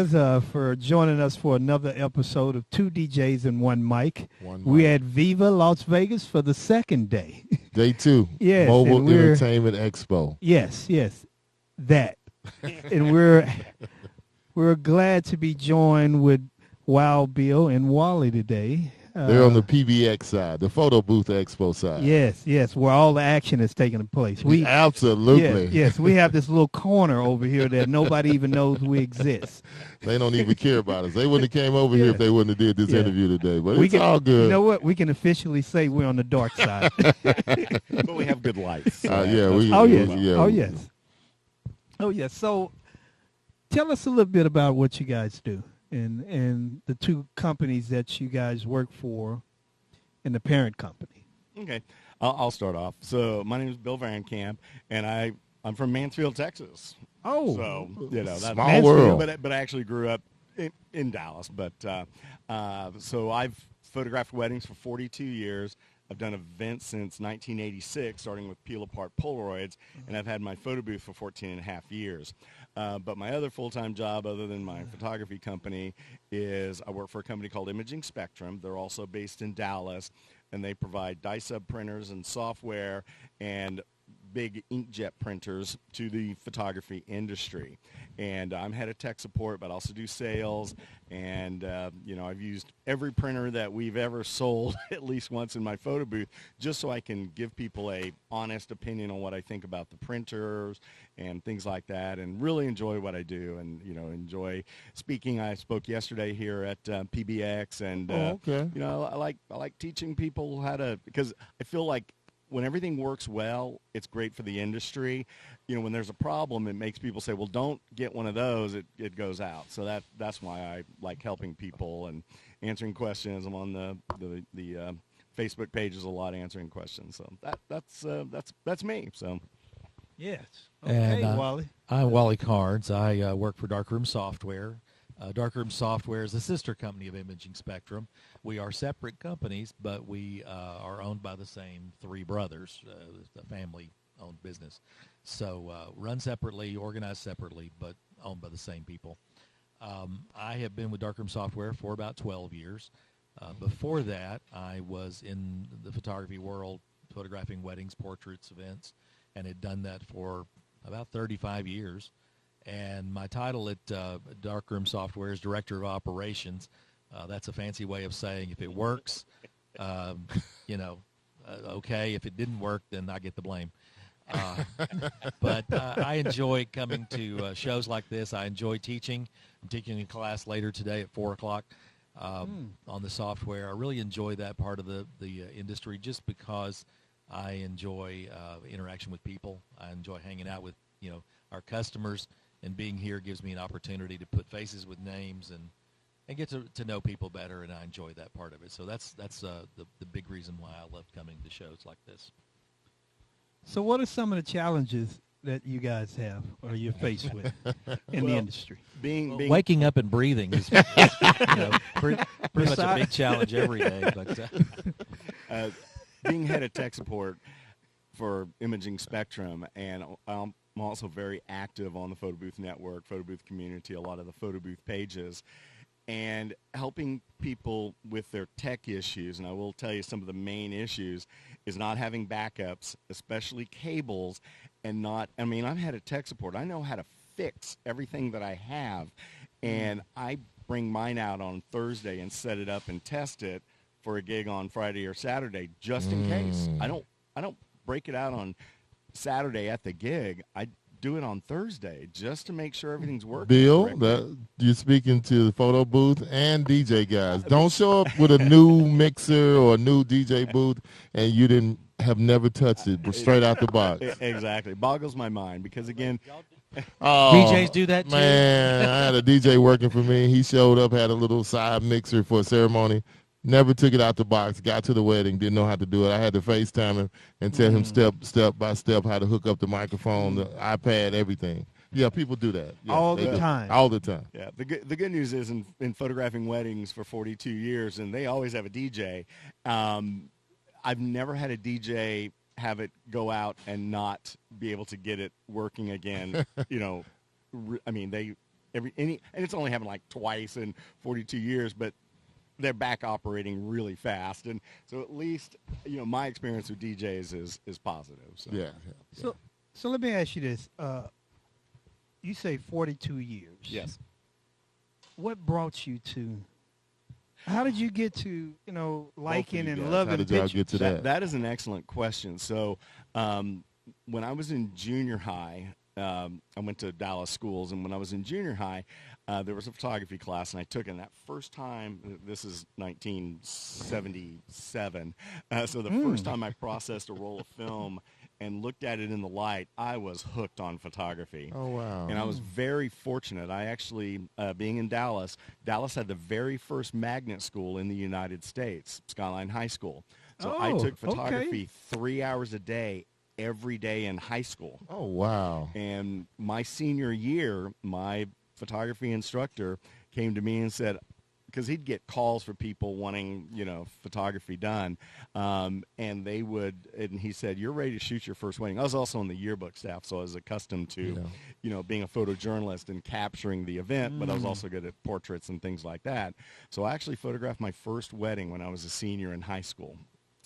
guys, for joining us for another episode of Two DJs and One Mic. We're at Viva Las Vegas for the second day. Day 2. Yes. Mobile Entertainment Expo. Yes. That. And we're glad to be joined with Bill and Wally today. They're on the PBX side, the Photo Booth Expo side. Yes, where all the action is taking place. Absolutely. Yes, we have this little corner over here that nobody even knows we exist. They don't even care about us. They wouldn't have came over here if they wouldn't have did this interview today. But it's all good. You know what? We can officially say we're on the dark side. But we have good lights. So yes. So tell us a little bit about what you guys do. And the two companies that you guys work for and the parent company. Okay. I'll start off. So my name is Bill Vahrenkamp, and I'm from Mansfield, Texas. Oh. So, that's small world. But I actually grew up in Dallas. But so I've photographed weddings for 42 years. I've done events since 1986, starting with peel-apart Polaroids, and I've had my photo booth for 14 and a half years. But my other full-time job, other than my photography company, is I work for a company called Imaging Spectrum. They're also based in Dallas, and they provide dye sub printers and software and big inkjet printers to the photography industry. And I'm head of tech support, but also do sales. And, I've used every printer that we've ever sold at least once in my photo booth, just so I can give people a honest opinion on what I think about the printers and things like that, and really enjoy what I do and, enjoy speaking. I spoke yesterday here at PBX, and, I like teaching people how to, because I feel like when everything works well, it's great for the industry. When there's a problem, it makes people say, well, don't get one of those. It goes out. So that's why I like helping people and answering questions. I'm on the Facebook pages a lot, answering questions. So that's me. So. Yes. Okay, and, Wally. I'm Wally Carnes. I work for Darkroom Software. Darkroom Software is a sister company of Imaging Spectrum. We are separate companies, but we are owned by the same three brothers. It's a family-owned business. So run separately, organized separately, but owned by the same people. I have been with Darkroom Software for about 12 years. Before that, I was in the photography world, photographing weddings, portraits, events, and had done that for about 35 years. And my title at Darkroom Software is Director of Operations. That's a fancy way of saying if it works, okay. If it didn't work, then I get the blame. But I enjoy coming to shows like this. I enjoy teaching. I'm teaching a class later today at 4 o'clock on the software. I really enjoy that part of the industry just because I enjoy interaction with people. I enjoy hanging out with our customers. And being here gives me an opportunity to put faces with names and get to know people better, and I enjoy that part of it. So that's the big reason why I love coming to shows like this. So what are some of the challenges that you guys have or you're faced with in the industry? Waking up and breathing is pretty much a big challenge every day. But being head of tech support for Imaging Spectrum, and I'm also very active on the Photo Booth Network, Photo Booth community, a lot of the Photo Booth pages, and helping people with their tech issues. And I will tell you some of the main issues is not having backups, especially cables, and I'm head of tech support. I know how to fix everything that I have, and I bring mine out on Thursday and set it up and test it for a gig on Friday or Saturday, just in case. I don't break it out on Saturday at the gig. I do it on Thursday just to make sure everything's working. Bill, you're speaking to the photo booth and DJ guys. Don't show up with a new mixer or a new DJ booth and you have never touched it straight out the box. Exactly. Boggles my mind because, again, DJs do that too. Man, I had a DJ working for me. He showed up, had a little side mixer for a ceremony. Never took it out the box, got to the wedding, didn't know how to do it. I had to FaceTime him and tell him step by step how to hook up the microphone, the iPad, everything. Yeah, people do that. Yeah, all the time. All the time. Yeah, the good news is in photographing weddings for 42 years, and they always have a DJ, I've never had a DJ have it go out and not be able to get it working again. and it's only happened like twice in 42 years, but they're back operating really fast. And so at least, my experience with DJs is positive. So. Yeah. So let me ask you this. You say 42 years. Yes. What brought you to, how did you get to, liking and How loving did y'all pictures? get to that? That is an excellent question. So when I was in junior high, I went to Dallas schools, and when I was in junior high, there was a photography class, and I took it. And that first time, this is 1977, so the first time I processed a roll of film and looked at it in the light, I was hooked on photography. Oh, wow. And I was very fortunate. I actually, being in Dallas had the very first magnet school in the United States, Skyline High School. So I took photography 3 hours a day, every day in high school. Oh, wow. And my senior year, my photography instructor came to me and said, because he'd get calls for people wanting, photography done, and he said, "You're ready to shoot your first wedding." I was also on the yearbook staff, so I was accustomed to, being a photojournalist and capturing the event, but I was also good at portraits and things like that. So I actually photographed my first wedding when I was a senior in high school.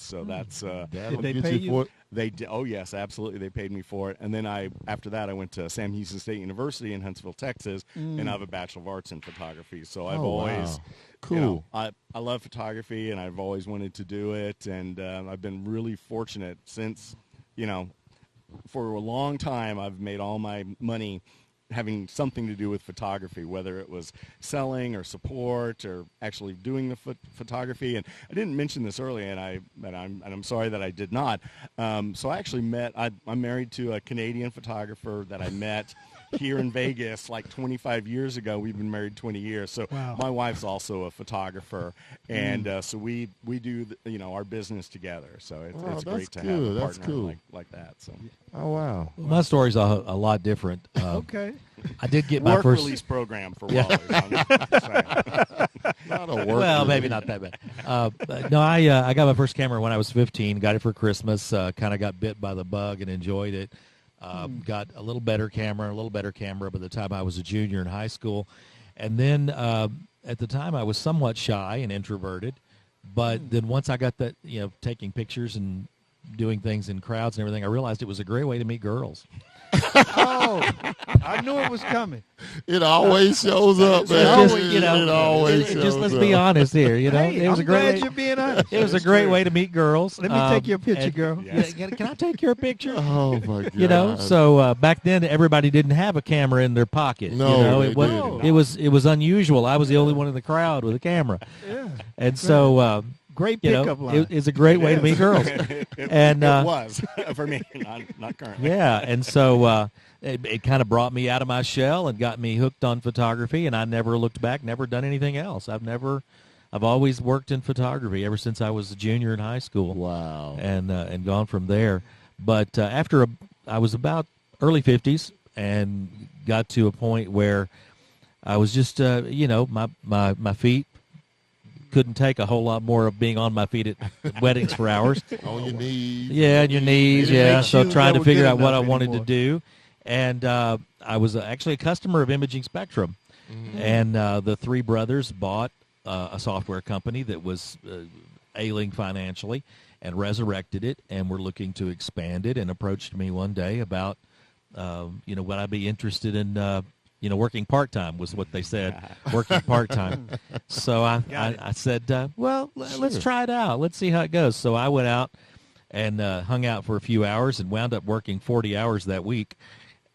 So that's Did they pay you? for it? they did. Oh yes, absolutely. They paid me for it. And then after that, I went to Sam Houston State University in Huntsville, Texas, and I have a Bachelor of Arts in photography. So I've always, wow. Cool. I love photography, and I've always wanted to do it. And I've been really fortunate since, for a long time, I've made all my money having something to do with photography, whether it was selling or support or actually doing the photography. And I didn't mention this earlier, and I'm sorry that I did not. So I actually I'm married to a Canadian photographer that I met here in Vegas like 25 years ago. We've been married 20 years. So my wife's also a photographer, and so we do our business together. So it's great to have a partner like that. So. Oh, wow. Well, my story's a lot different. Okay. I did get my Work first release program for Wally. Just saying. Not a work Well, release. maybe not that bad. But no, I got my first camera when I was 15. Got it for Christmas. Kind of got bit by the bug and enjoyed it. Got a little better camera by the time I was a junior in high school. And then at the time I was somewhat shy and introverted. But then once I got that, taking pictures and doing things in crowds and everything, I realized it was a great way to meet girls. Oh, I knew it was coming. It always shows up, man. It always shows just let's up. be honest here, Hey, it was I'm a great glad way, you're being honest. it was a great way to meet girls. Let me take your picture, and- girl. Yes. Can I take your picture? Oh, my God. So back then everybody didn't have a camera in their pocket. No, it they was didn't. it was unusual. I was the only one in the crowd with a camera, Yeah. and so Great pickup line. it's a great way to meet girls. And it was for me, not currently. yeah, and so it kind of brought me out of my shell and got me hooked on photography, and I never looked back, never done anything else. I've always worked in photography ever since I was a junior in high school. Wow. And gone from there. But I was about early 50s and got to a point where I was just, my feet couldn't take a whole lot more of being on my feet at weddings for hours. On your knees. Yeah, and your knees, They didn't yeah. make So shoes trying that to were figure good out what I enough wanted to anymore. do. And I was actually a customer of Imaging Spectrum. And the three brothers bought a software company that was ailing financially and resurrected it, and were looking to expand it, and approached me one day about, would I be interested in, working part-time was what they said, working part-time. So I said, let's try it out. Let's see how it goes. So I went out and hung out for a few hours and wound up working 40 hours that week.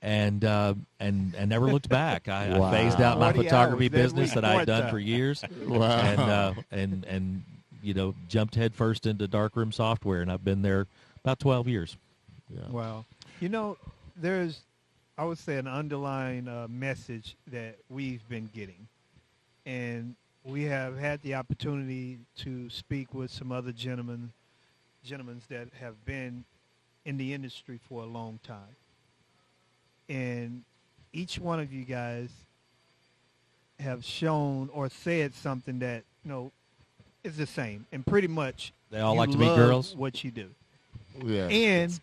And never looked back. I phased out my 40 photography hours that business week, that I'd what done the- for years, Wow. and jumped headfirst into darkroom software, and I've been there about 12 years. Yeah. Wow. There's, I would say, an underlying message that we've been getting. And we have had the opportunity to speak with some other gentlemen that have been in the industry for a long time. And each one of you guys have shown or said something that, is the same. And pretty much They all you like to meet love girls. what you do. Yeah. And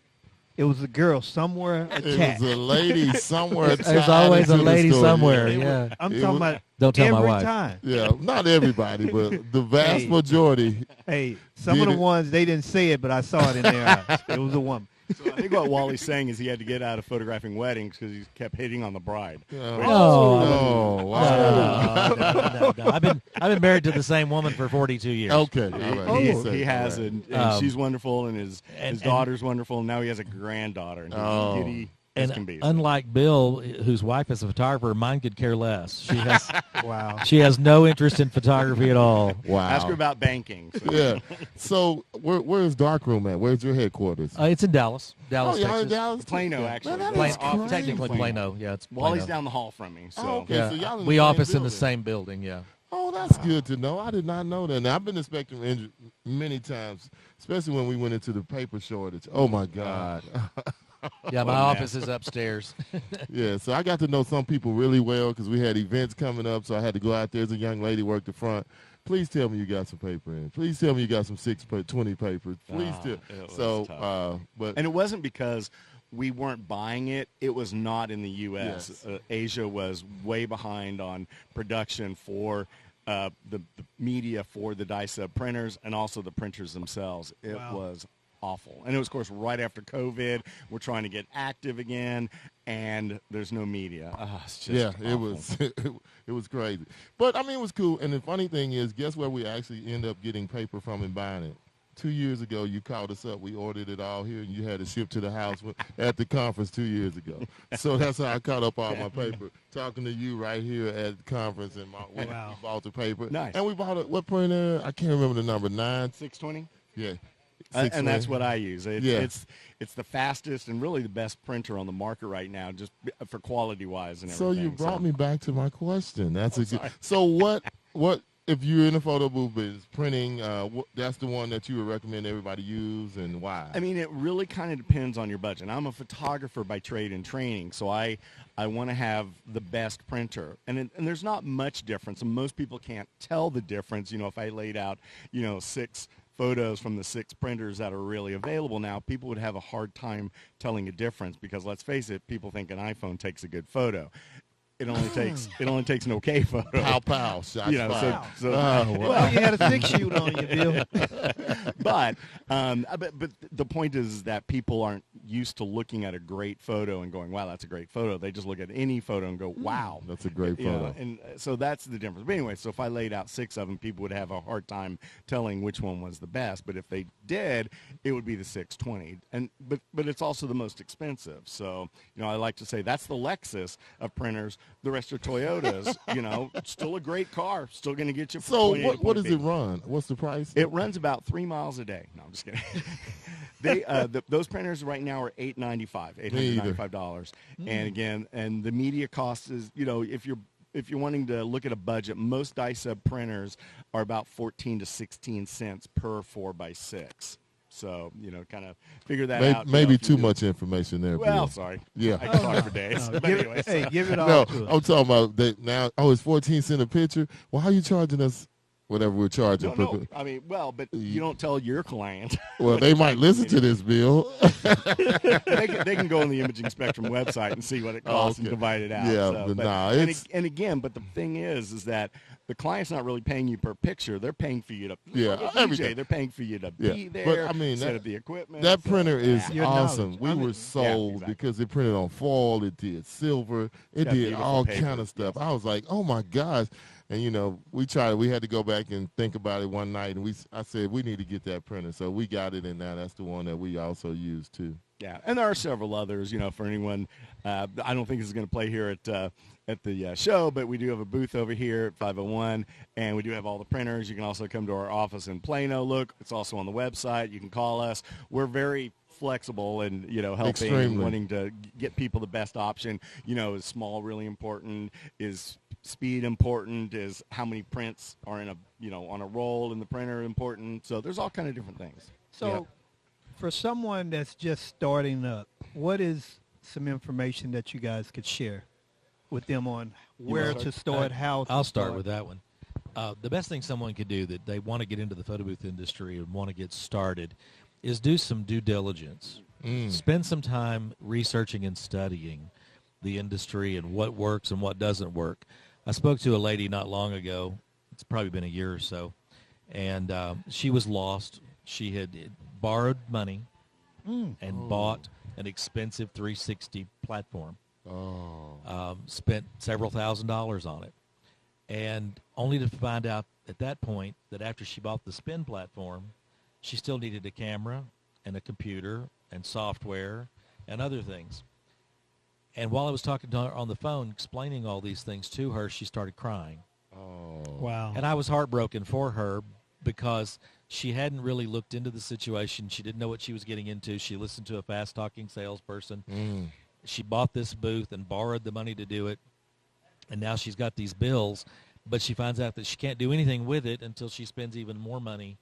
It was a girl somewhere It attached. was a lady somewhere. There's tied always a into the lady story. somewhere. It was- Yeah. I'm It talking was- about Don't tell my every wife. time. Yeah, not everybody, but the vast Hey. majority. Hey, some of Did the it. ones they didn't say it, but I saw it in their eyes. It was a woman. So I think what Wally's saying is he had to get out of photographing weddings because he kept hitting on the bride. Oh, No, wow. No. I've been married to the same woman for 42 years. Okay, all right. He, He's safe, he has, all right. and she's wonderful, and his and- daughter's wonderful, and now he has a granddaughter, and he's Oh. giddy as And can be. unlike Bill, whose wife is a photographer, mine could care less. Wow. She has no interest in photography at all. Wow. Ask her about banking. So. Yeah. So where's Darkroom at? Where's your headquarters? It's in Dallas, y'all in Texas. Dallas? Plano, actually. Man, that Plano. is Plano. Technically crazy. Plano. Yeah, it's Plano. Wally's down the hall from me. So Oh, okay. Yeah, So y'all in the we same office in the building. same building. Yeah. Oh, that's good to know. I did not know that. Now, I've been to Spectrum many times, especially when we went into the paper shortage. Oh, my God. Yeah, my What a office is upstairs. Yeah, so I got to know some people really well because we had events coming up, so I had to go out there. There's a young lady worked the front. Please tell me you got some paper in. Please tell me you got some 20 papers. Please tell. it was So, tough. but And it wasn't because we weren't buying it. It was not in the U.S. Yes. Asia was way behind on production for the media for the die-sub printers and also the printers themselves. It Wow. was awful. And it was, of course, right after COVID. We're trying to get active again, and there's no media. It's just yeah, it awful. was it was crazy. But, I mean, it was cool. And the funny thing is, guess where we actually end up getting paper from and buying it? 2 years ago, you called us up. We ordered it all here, and you had it shipped to the house at the conference 2 years ago. So that's how I caught up all my paper, talking to you right here at the conference, and we Wow. bought the paper. Nice. And we bought what printer? I can't remember the number. 620? Yeah. And that's what I use. Yeah. It's the fastest and really the best printer on the market right now, just for quality wise and So everything. you brought me back to my question. That's a good. sorry. So what if you're in a photo booth business printing? That's the one that you would recommend everybody use, and why? I mean, it really kind of depends on your budget. I'm a photographer by trade and training, so I want to have the best printer. And there's not much difference, and most people can't tell the difference. You know, if I laid out, 6 photos from the 6 printers that are really available now, people would have a hard time telling a difference because, let's face it, people think an iPhone takes a good photo. It only takes an okay photo. Pow pow, shots fired. so Oh, wow. Well, you had a 6 shoot on you, Bill. but the point is that people aren't used to looking at a great photo and going, wow, that's a great photo. They just look at any photo and go, wow. That's a great You know, photo. and so that's the difference. But anyway, so if I laid out 6 of them, people would have a hard time telling which one was the best. But if they did, it would be the 620. But it's also the most expensive. So, I like to say that's the Lexus of printers. The rest are Toyotas. Still a great car. Still going to get you from So point A to what point does B. it run? What's the price? It runs about 3 miles a day. No, I'm just kidding. Those printers right now are $895. And again, the media cost is, if you're wanting to look at a budget, most die-sub printers are about 14 to 16 cents per 4x6. So, kind of figure that out. Maybe if you too do- much information there. Well, Bill. sorry. Yeah. I can talk for days. But anyways. Give it all No, to us. I'm talking about that now. Oh, it's 14 cents a picture. Well, how you charging us? Whatever we're charging. No. I mean, but you don't tell your client. Well, they might listen to this, Bill. they can go on the Imaging Spectrum website and see what it costs and okay. divide it out. Yeah, So, but nah, and, it's- and again, but the thing is that the client's not really paying you per picture. They're paying for you to everything. They're paying for you to Yeah, be there. but, I mean, set that- up the equipment. That so, printer is Your awesome. knowledge. We I mean, were sold exactly. because it printed on foil. It did silver. It Got did beautiful all paper, kind of stuff. yes. I was like, oh my gosh. And we had to go back and think about it one night, and I said we need to get that printer. So we got it, and now that's the one that we also use too. Yeah, and there are several others. For anyone, I don't think this is going to play here at the show, but we do have a booth over here at 501, and we do have all the printers. You can also come to our office in Plano. Look, it's also on the website. You can call us. We're very flexible and helping Extremely. and wanting to get people the best option. Is small really important? Is speed important? Is how many prints are in on a roll in the printer important? So there's all kind of different things. So, for someone that's just starting up, what is some information that you guys could share with them on where to start, how to I'll start with that one. The best thing someone could do that they want to get into the photo booth industry and want to get started is do some due diligence. Spend some time researching and studying the industry and what works and what doesn't work. I spoke to a lady not long ago. It's probably been a year or so, and she was lost. She had borrowed money and bought an expensive 360 platform. Spent several $1,000s on it, and only to find out at that point that after she bought the spin platform, she still needed a camera and a computer and software and other things. And while I was talking to her on the phone, explaining all these things to her, she started crying. Wow. And I was heartbroken for her because she hadn't really looked into the situation. She didn't know what she was getting into. She listened to a fast-talking salesperson. She bought this booth and borrowed the money to do it, and now she's got these bills, but she finds out that she can't do anything with it until she spends even more money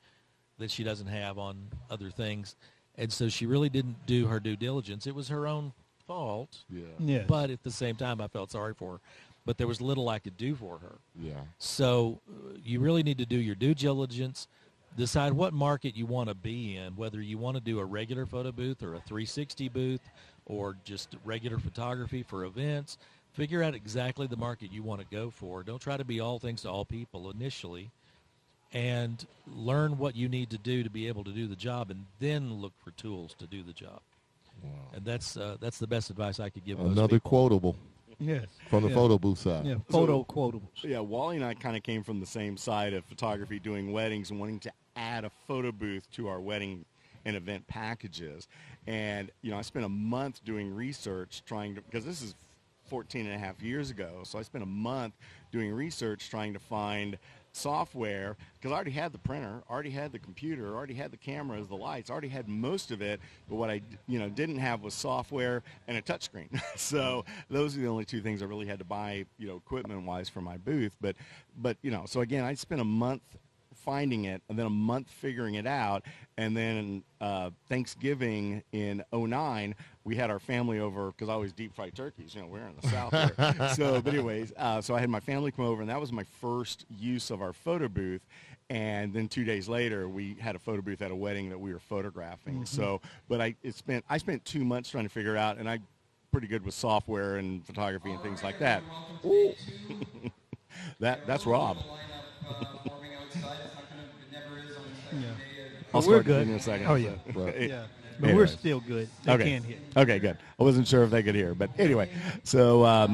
that she doesn't have on other things. And so she really didn't do her due diligence. It was her own fault, Yes. but at the same time, I felt sorry for her. But there was little I could do for her. Yeah. So you really need to do your due diligence, decide what market you want to be in, whether you want to do a regular photo booth or a 360 booth or just regular photography for events. Figure out exactly the market you want to go for. Don't try to be all things to all people initially, and learn what you need to do to be able to do the job, and then look for tools to do the job. Wow. And that's the best advice I could give. Another most people. quotable Yes. from the photo booth side. Yeah, photo quotables. Yeah, Wally and I kind of came from the same side of photography, doing weddings and wanting to add a photo booth to our wedding and event packages. And, I spent a month doing research trying to, because this is 14 and a half years ago, so I spent a month doing research trying to find software, because I already had the printer, already had the computer, already had the cameras, the lights, already had most of it, but what I didn't have was software and a touchscreen. So those are the only two things I really had to buy, equipment wise for my booth. But so again, I spent a month finding it and then a month figuring it out, and then Thanksgiving in 2009 we had our family over, because I always deep fry turkeys, we're in the South here. So but anyways, so I had my family come over, and that was my first use of our photo booth. And then 2 days later we had a photo booth at a wedding that we were photographing. So but I spent 2 months trying to figure it out, and I'm pretty good with software and photography and things like that. That's Rob. Yeah. I'll we're start good in a second. Oh, yeah. So, Yeah. But we're anyways. still good. They can't hear. Okay, good. I wasn't sure if they could hear, but anyway. So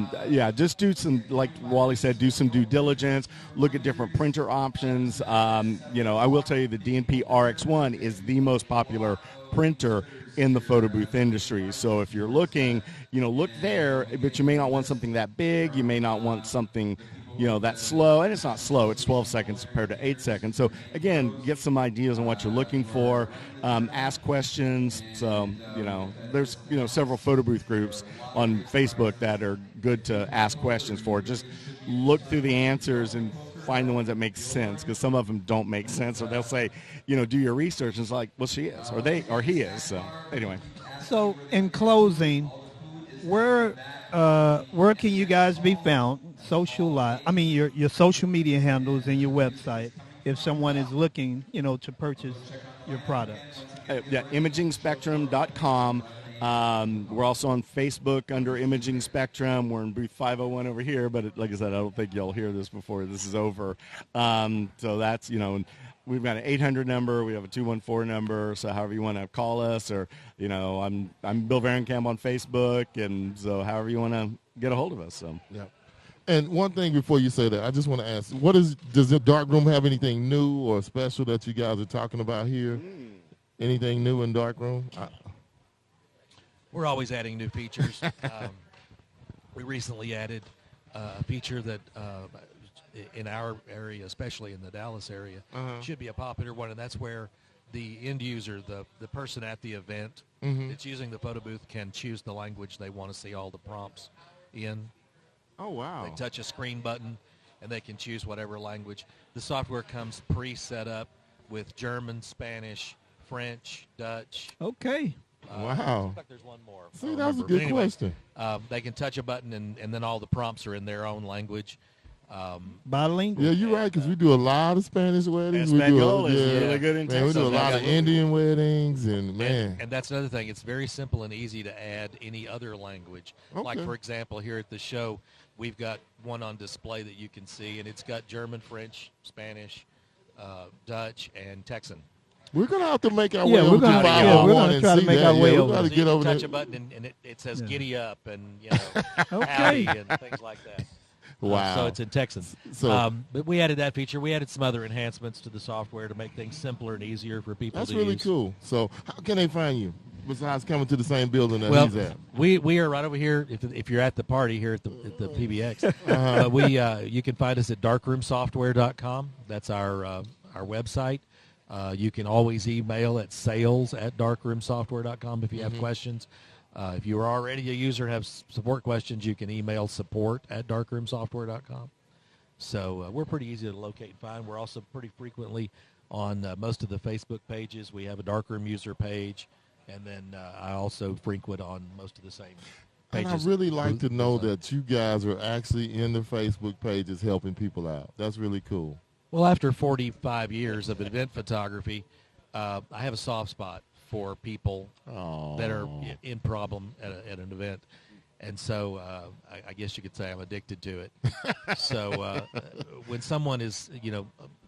just do some, like Wally said, do some due diligence. Look at different printer options. I will tell you the DNP RX1 is the most popular printer in the photo booth industry. So if you're looking, look there, but you may not want something that big. You may not want something that's slow, and it's not slow. It's 12 seconds compared to 8 seconds. So again, get some ideas on what you're looking for. Ask questions. So there's several photo booth groups on Facebook that are good to ask questions for. Just look through the answers and find the ones that make sense, because some of them don't make sense. Or they'll say, do your research. And it's like, well, she is, or he is. So anyway. So in closing, where can you guys be found? Your social media handles and your website, if someone is looking, to purchase your products. Imagingspectrum.com. We're also on Facebook under Imaging Spectrum. We're in booth 501 over here, but like I said, I don't think you'll hear this before this is over. So that's, we've got an 800 number. We have a 214 number. So however you want to call us, or, I'm Bill Vahrenkamp on Facebook. And so however you want to get a hold of us. So. Yeah. And one thing before you say that, I just want to ask, does the darkroom have anything new or special that you guys are talking about here? Anything new in darkroom? We're always adding new features. We recently added a feature that in our area, especially in the Dallas area, should be a popular one, and that's where the end user, the person at the event that's using the photo booth, can choose the language they want to see all the prompts in. Oh, wow. They touch a screen button, and they can choose whatever language. The software comes pre-set up with German, Spanish, French, Dutch. Okay. Wow. Looks like there's one more. See, that was a good question. They can touch a button, and then all the prompts are in their own language. Bilingual. Yeah, you're right, because we do a lot of Spanish weddings. Espanol is really good in man, Texas. we do a lot of Absolutely. Indian weddings, and man. And that's another thing. It's very simple and easy to add any other language. Like, Okay. for example, here at the show, we've got one on display that you can see, and it's got German, French, Spanish, Dutch, and Texan. We're gonna have to make our Yeah, way we're over to gonna- yeah, 511 we're gonna and try to see make that. our way yeah, over we gotta So get you over touch there. a button, and it says Yeah. "Giddy up" and Okay. "Howdy" and things like that. Wow. So it's in Texan. So- But we added that feature. We added some other enhancements to the software to make things simpler and easier for people That's to really use. cool. So how can they find you besides coming to the same building that Well, he's at? we are right over here. If you're at the party here at the PBX, you can find us at darkroomsoftware.com. That's our website. You can always email at sales@darkroomsoftware.com if you have questions. If you are already a user and have support questions, you can email support@darkroomsoftware.com. So we're pretty easy to locate and find. We're also pretty frequently on most of the Facebook pages. We have a Darkroom user page, and then I also frequent on most of the same And pages. I really like to know Design. that you guys are actually in the Facebook pages helping people out. That's really cool. Well, after 45 years of event photography, I have a soft spot for people that are in problem at an event. And so I guess you could say I'm addicted to it. So when someone is,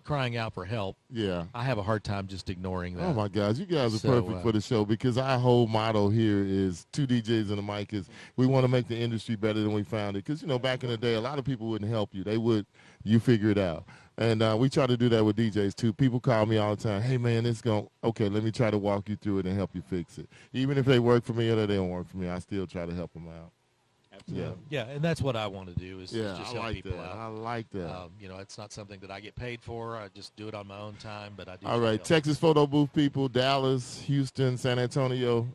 crying out for help, Yeah. I have a hard time just ignoring that. Oh my gosh, you guys are So, perfect for the show because our whole motto here is two DJs and a mic is we want to make the industry better than we found it. Because back in the day, a lot of people wouldn't help you; you figure it out. And we try to do that with DJs too. People call me all the time. Hey man, okay. Let me try to walk you through it and help you fix it. Even if they work for me or they don't work for me, I still try to help them out. Absolutely. Yeah, and that's what I want to do is Yeah, just I help like people that. out. I like that. It's not something that I get paid for. I just do it on my own time, but I do. All try to right, help. Texas photo booth people, Dallas, Houston, San Antonio.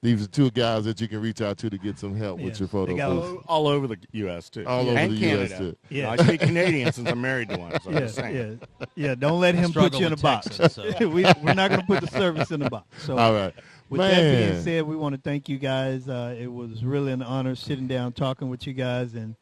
These are two guys that you can reach out to get some help with Yes, your photo they got booth. All over the U.S. too. All over and the Canada. US too. Yeah. I speak Canadian since I'm married to one. So I'm just saying. Yeah. Don't let him put struggle you in a with box. Texans, so. We're not going to put the service in the box. So All right. with that being said, we want to thank you guys. It was really an honor sitting down talking with you guys, and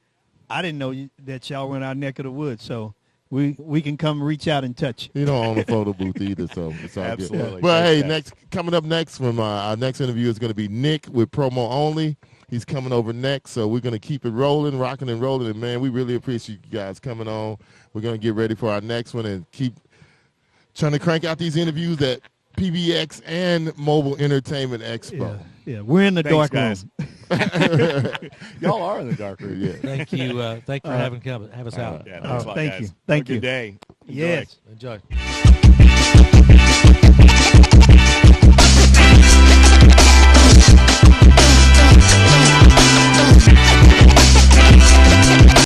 I didn't know that y'all were in our neck of the woods. So we can come reach out and touch. You don't own a photo booth either, so it's all Absolutely. good. But hey, Thanks. coming up next from our next interview is going to be Nick with Promo Only. He's coming over next, so we're going to keep it rolling, rocking and rolling. And man, we really appreciate you guys coming on. We're going to get ready for our next one and keep trying to crank out these interviews at PBX and Mobile Entertainment Expo. Yeah. We're in the Thanks, dark room. guys. Y'all are in the dark room. Yeah. Thank you. Thank you for have us out. Yeah, thanks a lot, thank guys. you. Have Thank a you. good day. Enjoy. Yes. Enjoy.